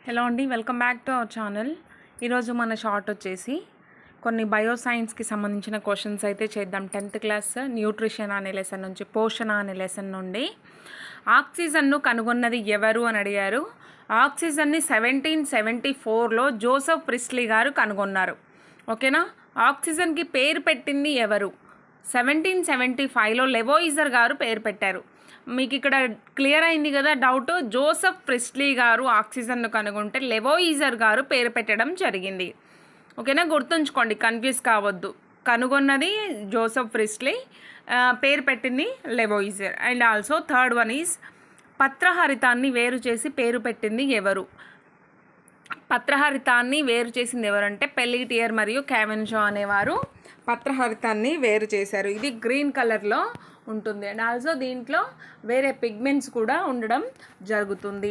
Hello అండి, welcome back to our channel. ఈరోజు మన షార్ట్ వచ్చేసి కొన్ని బయోసైన్స్కి సంబంధించిన క్వశ్చన్స్ అయితే చేద్దాం. 10th క్లాస్ న్యూట్రిషన్ అనే లెసన్ నుంచి, పోషణ అనే లెసన్ నుండి. ఆక్సిజన్ను కనుగొన్నది ఎవరు అని అడిగారు. ఆక్సిజన్ని 1774లో జోసెఫ్ ప్రిస్లీ గారు కనుగొన్నారు. ఓకేనా. ఆక్సిజన్కి పేరు పెట్టింది ఎవరు? 1775లో లెవోయిజర్ గారు పేరు పెట్టారు. మీకు ఇక్కడ క్లియర్ అయింది కదా డౌట్. జోసెఫ్ ప్రిస్లీ గారు ఆక్సిజన్ను కనుగొంటే లెవోయిజర్ గారు పేరు పెట్టడం జరిగింది. ఓకేనా, గుర్తుంచుకోండి, కన్ఫ్యూజ్ కావద్దు. కనుగొన్నది జోసెఫ్ ప్రిస్లీ, పేరు పెట్టింది Lavoisier. And also third one is పత్రహరితాన్ని వేరు చేసి పేరు పెట్టింది ఎవరు? పత్రహరితాన్ని వేరు చేసింది ఎవరంటే పెల్లిటియర్ మరియు క్యావెన్షో అనేవారు పత్రహరితాన్ని వేరు చేశారు. ఇది గ్రీన్ కలర్లో ఉంటుంది. అండ్ ఆల్సో దీంట్లో వేరే పిగ్మెంట్స్ కూడా ఉండడం జరుగుతుంది.